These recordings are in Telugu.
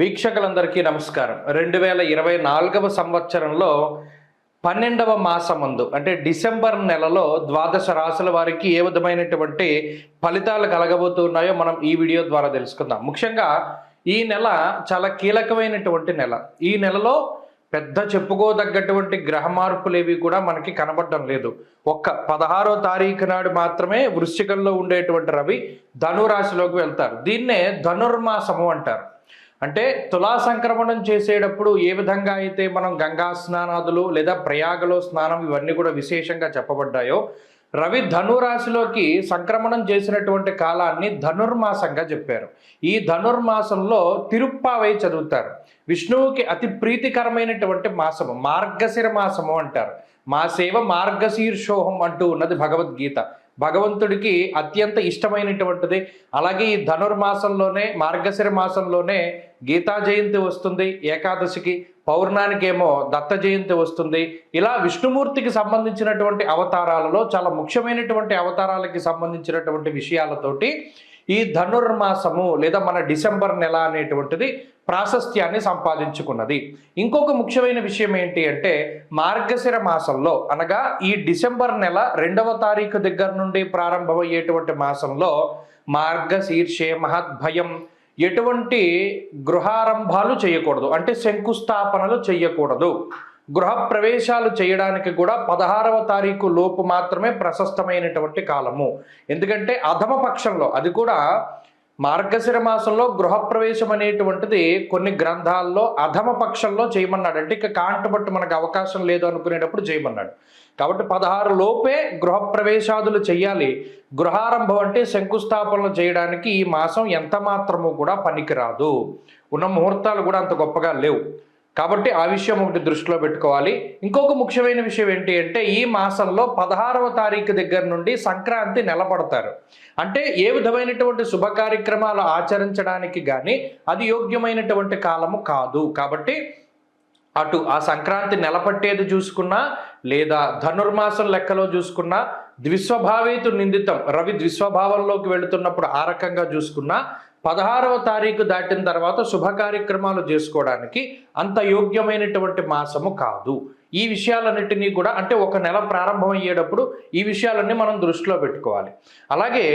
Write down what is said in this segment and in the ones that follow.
వీక్షకులందరికీ నమస్కారం. 2024వ సంవత్సరంలో 12వ మాసమందు అంటే డిసెంబర్ నెలలో ద్వాదశ రాశుల వారికి ఏ విధమైనటువంటి ఫలితాలు కలగబోతున్నాయో మనం ఈ వీడియో ద్వారా తెలుసుకుందాం. ముఖ్యంగా ఈ నెల చాలా కీలకమైనటువంటి నెల. ఈ నెలలో పెద్ద చెప్పుకోదగ్గటువంటి గ్రహ మార్పులేవి కూడా మనకి కనబడడం లేదు. ఒక్క 16వ తారీఖు నాడు మాత్రమే వృశ్చికంలో ఉండేటువంటి రవి ధనురాశిలోకి వెళ్తారు. దీన్నే ధనుర్మాసము అంటారు. అంటే తులా సంక్రమణం చేసేటప్పుడు ఏ విధంగా అయితే మనం గంగా స్నానాదులు లేదా ప్రయాగలో స్నానం ఇవన్నీ కూడా విశేషంగా చెప్పబడ్డాయో, రవి ధనురాశిలోకి సంక్రమణం చేసినటువంటి కాలాన్ని ధనుర్మాసంగా చెప్పారు. ఈ ధనుర్మాసంలో తిరుప్పావై చదువుతారు. విష్ణువుకి అతి ప్రీతికరమైనటువంటి మాసము మార్గశిర మాసము అంటారు. మాసేవ మార్గశీర్షోహం అంటూ ఉన్నది భగవద్గీత. భగవంతుడికి అత్యంత ఇష్టమైనటువంటిది. అలాగే ఈ ధనుర్మాసంలోనే మార్గశిర మాసంలోనే గీతా జయంతి వస్తుంది, ఏకాదశికి పౌర్ణానికి ఏమో దత్త జయంతి వస్తుంది. ఇలా విష్ణుమూర్తికి సంబంధించినటువంటి అవతారాలలో చాలా ముఖ్యమైనటువంటి అవతారాలకి సంబంధించినటువంటి విషయాలతోటి ఈ ధనుర్మాసము లేదా మన డిసెంబర్ నెల అనేటువంటిది ప్రాశస్త్యాన్ని సంపాదించుకున్నది. ఇంకొక ముఖ్యమైన విషయం ఏంటి అంటే, మార్గశిర మాసంలో అనగా ఈ డిసెంబర్ నెల 2వ తారీఖు దగ్గర నుండి ప్రారంభమయ్యేటువంటి మాసంలో మార్గశీర్షే మహద్భయం, ఎటువంటి గృహారంభాలు చేయకూడదు, అంటే శంకుస్థాపనలు చేయకూడదు. గృహ ప్రవేశాలు చేయడానికి కూడా 16వ తారీఖు లోపు మాత్రమే ప్రశస్తమైనటువంటి కాలము. ఎందుకంటే అధమ పక్షంలో, అది కూడా మార్గశిర మాసంలో గృహప్రవేశం అనేటువంటిది కొన్ని గ్రంథాల్లో అధమ పక్షంలో చేయమన్నాడు. అంటే ఇక కాంటబట్టు మనకు అవకాశం లేదు అనుకునేటప్పుడు చేయమన్నాడు. కాబట్టి 16 లోపే గృహప్రవేశాదులు చెయ్యాలి. గృహారంభం అంటే శంకుస్థాపనలు చేయడానికి ఈ మాసం ఎంత మాత్రము కూడా పనికిరాదు. ఉన్న ముహూర్తాలు కూడా అంత గొప్పగా లేవు. కాబట్టి ఆ విషయం ఒకటి దృష్టిలో పెట్టుకోవాలి. ఇంకొక ముఖ్యమైన విషయం ఏంటి అంటే, ఈ మాసంలో 16వ తారీఖు దగ్గర నుండి సంక్రాంతి నెలపడతారు. అంటే ఏ విధమైనటువంటి శుభ కార్యక్రమాలు ఆచరించడానికి కానీ అది యోగ్యమైనటువంటి కాలము కాదు. కాబట్టి అటు ఆ సంక్రాంతి నెలపట్టేది చూసుకున్నా లేదా ధనుర్మాసం లెక్కలో చూసుకున్నా, ద్విస్వభావేతు నిందితం రవి ద్విస్వభావంలోకి వెళుతున్నప్పుడు ఆ రకంగా చూసుకున్నా 16వ తారీఖు దాటిన తర్వాత శుభ కార్యక్రమాలు చేసుకోవడానికి అంత యోగ్యమైనటువంటి మాసము కాదు. ఈ విషయాలన్నిటినీ కూడా, అంటే ఒక నెల ప్రారంభం అయ్యేటప్పుడు ఈ విషయాలన్నీ మనం దృష్టిలో పెట్టుకోవాలి. అలాగే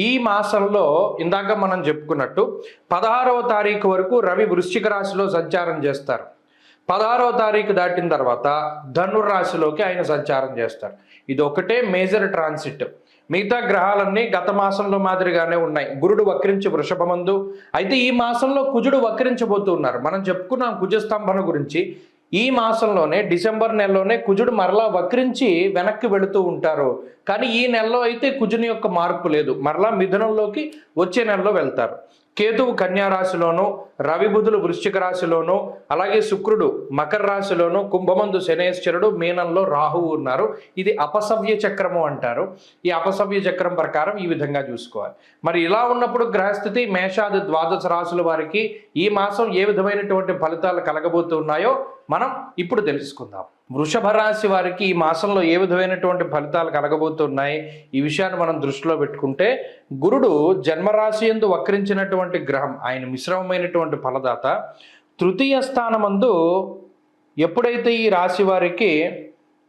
ఈ మాసంలో ఇందాక మనం చెప్పుకున్నట్టు 16వ తారీఖు వరకు రవి వృశ్చిక రాశిలో సంచారం చేస్తారు. 16వ తారీఖు దాటిన తర్వాత ధనుర్రాశిలోకి ఆయన సంచారం చేస్తారు. ఇది ఒకటే మేజర్ ట్రాన్సిట్. మిగతా గ్రహాలన్నీ గత మాసంలో మాదిరిగానే ఉన్నాయి. గురుడు వక్రించి వృషభమందు, అయితే ఈ మాసంలో కుజుడు వక్రించబోతున్నారు. మనం చెప్పుకున్నాం కుజస్తంభన గురించి. ఈ మాసంలోనే డిసెంబర్ నెలలోనే కుజుడు మరలా వక్రించి వెనక్కి వెళుతూ ఉంటారు. కానీ ఈ నెలలో అయితే కుజుని యొక్క మార్పు లేదు, మరలా మిథునంలోకి వచ్చే నెలలో వెళ్తారు. కేతువు కన్యా రాశిలోను, రవి బుధులు వృశ్చిక రాశిలోను, అలాగే శుక్రుడు మకర రాశిలోను, కుంభమందు శనేశ్వరుడు, మీనంలో రాహువు ఉన్నారు. ఇది అపసవ్య చక్రము అంటారు. ఈ అపసవ్య చక్రం ప్రకారం ఈ విధంగా చూసుకోవాలి. మరి ఇలా ఉన్నప్పుడు గ్రహస్థితి మేషాది ద్వాదశ రాశుల వారికి ఈ మాసం ఏ విధమైనటువంటి ఫలితాలు కలగబోతున్నాయో మనం ఇప్పుడు తెలుసుకుందాం. వృషభ రాశి వారికి ఈ మాసంలో ఏ విధమైనటువంటి ఫలితాలు కలగబోతున్నాయి, ఈ విషయాన్ని మనం దృష్టిలో పెట్టుకుంటే, గురుడు జన్మరాశి యందు వక్రించినటువంటి గ్రహం, ఆయన మిశ్రమమైనటువంటి ఫలదాత. తృతీయ స్థానమందు ఎప్పుడైతే ఈ రాశి వారికి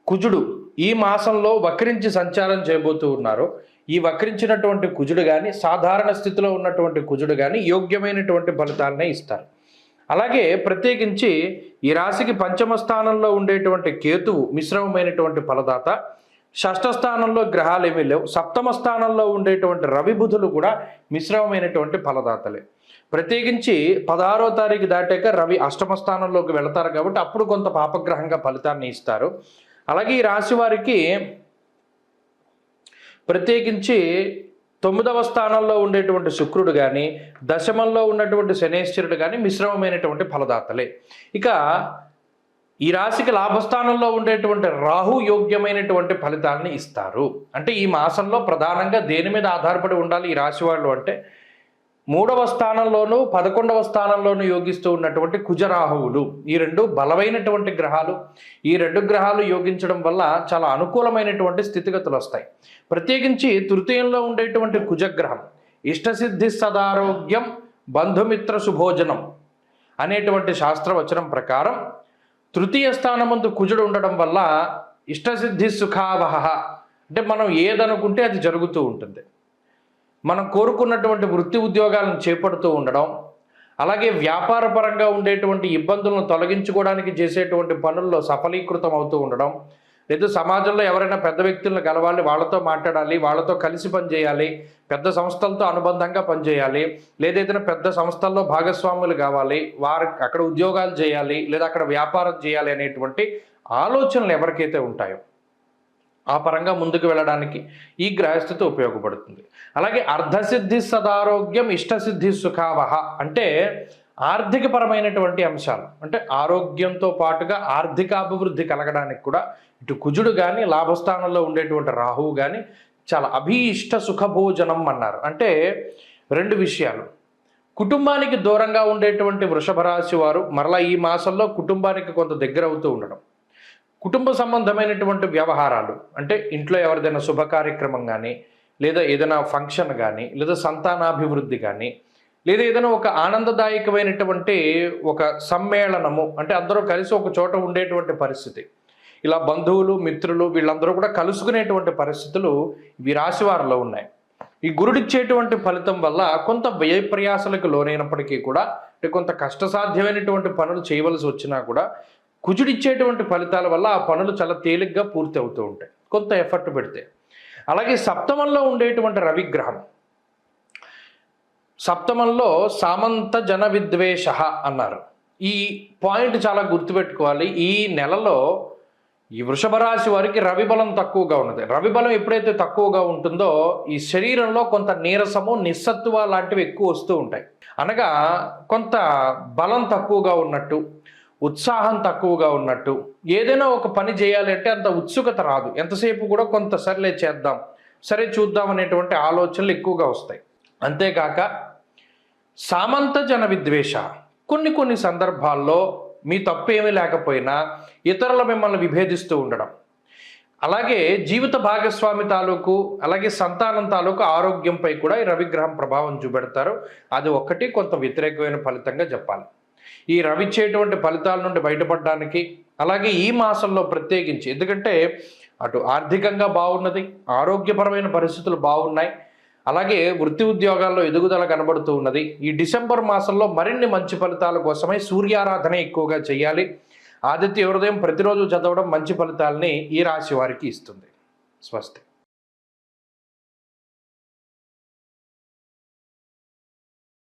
కుజుడు ఈ మాసంలో వక్రించి సంచారం చేయబోతూ ఉన్నారో, ఈ వక్రించినటువంటి కుజుడు కానీ సాధారణ స్థితిలో ఉన్నటువంటి కుజుడు కానీ యోగ్యమైనటువంటి ఫలితాలనే ఇస్తారు. అలాగే ప్రత్యేకించి ఈ రాశికి పంచమ స్థానంలో ఉండేటువంటి కేతువు మిశ్రమమైనటువంటి ఫలదాత. షష్ఠ స్థానంలో గ్రహాలు ఏమీ లేవు. సప్తమ స్థానంలో ఉండేటువంటి రవి బుధులు కూడా మిశ్రమమైనటువంటి ఫలదాతలే. ప్రత్యేకించి 16వ తారీఖు దాటాక రవి అష్టమ స్థానంలోకి వెళతారు కాబట్టి అప్పుడు కొంత పాపగ్రహంగా ఫలితాన్ని ఇస్తారు. అలాగే ఈ రాశి వారికి ప్రత్యేకించి 9వ స్థానంలో ఉండేటువంటి శుక్రుడు కానీ దశమంలో ఉన్నటువంటి శనేశ్వరుడు కానీ మిశ్రమమైనటువంటి ఫలదాతలే. ఇక ఈ రాశికి లాభస్థానంలో ఉండేటువంటి రాహు యోగ్యమైనటువంటి ఫలితాలని ఇస్తారు. అంటే ఈ మాసంలో ప్రధానంగా దేని మీద ఆధారపడి ఉండాలి ఈ రాశి వాళ్ళు అంటే, 3వ స్థానంలోను 11వ స్థానంలోను యోగిస్తూ ఉన్నటువంటి కుజరాహువులు, ఈ రెండు బలమైనటువంటి గ్రహాలు. ఈ రెండు గ్రహాలు యోగించడం వల్ల చాలా అనుకూలమైనటువంటి స్థితిగతులు వస్తాయి. ప్రత్యేకించి తృతీయంలో ఉండేటువంటి కుజగ్రహం ఇష్టసిద్ధి సదారోగ్యం బంధుమిత్ర శుభోజనం అనేటువంటి శాస్త్రవచనం ప్రకారం తృతీయ స్థానమందు కుజుడు ఉండడం వల్ల ఇష్టసిద్ధి సుఖావహ, అంటే మనం ఏదనుకుంటే అది జరుగుతూ ఉంటుంది. మనం కోరుకున్నటువంటి వృత్తి ఉద్యోగాలను చేపడుతూ ఉండడం, అలాగే వ్యాపారపరంగా ఉండేటువంటి ఇబ్బందులను తొలగించుకోవడానికి చేసేటువంటి పనుల్లో సఫలీకృతం అవుతూ ఉండడం, లేదా సమాజంలో ఎవరైనా పెద్ద వ్యక్తులను కలవాలి, వాళ్ళతో మాట్లాడాలి, వాళ్ళతో కలిసి పనిచేయాలి, పెద్ద సంస్థలతో అనుబంధంగా పనిచేయాలి, లేదా ఏదైనా పెద్ద సంస్థల్లో భాగస్వాములు కావాలి, వారు అక్కడ ఉద్యోగాలు చేయాలి, లేదా అక్కడ వ్యాపారం చేయాలి అనేటువంటి ఆలోచనలు ఎవరికైతే ఉంటాయో ఆ పరంగా ముందుకు వెళ్ళడానికి ఈ గ్రహస్థితి ఉపయోగపడుతుంది. అలాగే అర్ధసిద్ధి సదారోగ్యం ఇష్టసిద్ధి సుఖావహ అంటే ఆర్థికపరమైనటువంటి అంశాలు, అంటే ఆరోగ్యంతో పాటుగా ఆర్థికాభివృద్ధి కలగడానికి కూడా ఇటు కుజుడు కానీ లాభస్థానంలో ఉండేటువంటి రాహువు కానీ చాలా అభీష్ట సుఖభోజనం అన్నారు. అంటే రెండు విషయాలు, కుటుంబానికి దూరంగా ఉండేటువంటి వృషభ రాశి వారు మరలా ఈ మాసంలో కుటుంబానికి కొంత దగ్గర అవుతూ ఉండడం, కుటుంబ సంబంధమైనటువంటి వ్యవహారాలు, అంటే ఇంట్లో ఎవరిదైనా శుభ కార్యక్రమం కానీ, లేదా ఏదైనా ఫంక్షన్ కానీ, లేదా సంతానాభివృద్ధి కానీ, లేదా ఏదైనా ఒక ఆనందదాయకమైనటువంటి ఒక సమ్మేళనము, అంటే అందరూ కలిసి ఒక చోట ఉండేటువంటి పరిస్థితి, ఇలా బంధువులు మిత్రులు వీళ్ళందరూ కూడా కలుసుకునేటువంటి పరిస్థితులు ఈ రాశి వారిలో ఉన్నాయి. ఈ గురుడిచ్చేటువంటి ఫలితం వల్ల కొంత వ్యయ ప్రయాసలకు లోనైనప్పటికీ కూడా, అంటే కొంత కష్టసాధ్యమైనటువంటి పనులు చేయవలసి వచ్చినా కూడా కుజుడిచ్చేటువంటి ఫలితాల వల్ల ఆ పనులు చాలా తేలిగ్గా పూర్తి అవుతూ ఉంటాయి కొంత ఎఫర్ట్ పెడితే. అలాగే సప్తమంలో ఉండేటువంటి రవిగ్రహం, సప్తమంలో సామంత జన విద్వేష అన్నారు. ఈ పాయింట్ చాలా గుర్తుపెట్టుకోవాలి. ఈ నెలలో ఈ వృషభ రాశి వారికి రవి బలం తక్కువగా ఉన్నది. రవి బలం ఎప్పుడైతే తక్కువగా ఉంటుందో ఈ శరీరంలో కొంత నీరసము నిస్సత్తువ లాంటివి ఎక్కువ వస్తూ ఉంటాయి. అనగా కొంత బలం తక్కువగా ఉన్నట్టు, ఉత్సాహం తక్కువగా ఉన్నట్టు, ఏదైనా ఒక పని చేయాలి అంటే అంత ఉత్సుకత రాదు, ఎంతసేపు కూడా కొంత సర్లే చేద్దాం, సరే చూద్దాం అనేటువంటి ఆలోచనలు ఎక్కువగా వస్తాయి. అంతేకాక సామంత జన విద్వేష, కొన్ని సందర్భాల్లో మీ తప్పేమీ లేకపోయినా ఇతరుల మిమ్మల్ని విభేదిస్తూ ఉండడం, అలాగే జీవిత భాగస్వామి తాలూకు అలాగే సంతానం తాలూకు ఆరోగ్యంపై కూడా ఈ రవిగ్రహం ప్రభావం చూపెడతారు. అది ఒక్కటి కొంత వ్యతిరేకమైన ఫలితంగా చెప్పాలి. ఈ రవి ఇచ్చేటువంటి ఫలితాల నుండి బయటపడడానికి, అలాగే ఈ మాసంలో ప్రత్యేకించి, ఎందుకంటే అటు ఆర్థికంగా బాగున్నది, ఆరోగ్యపరమైన పరిస్థితులు బాగున్నాయి, అలాగే వృత్తి ఉద్యోగాల్లో ఎదుగుదల కనబడుతూ ఉన్నది. ఈ డిసెంబర్ మాసంలో మరిన్ని మంచి ఫలితాల కోసమై సూర్యారాధన ఎక్కువగా చేయాలి. ఆదిత్య హృదయం ప్రతిరోజు చదవడం మంచి ఫలితాలని ఈ రాశి వారికి ఇస్తుంది. స్వస్తి.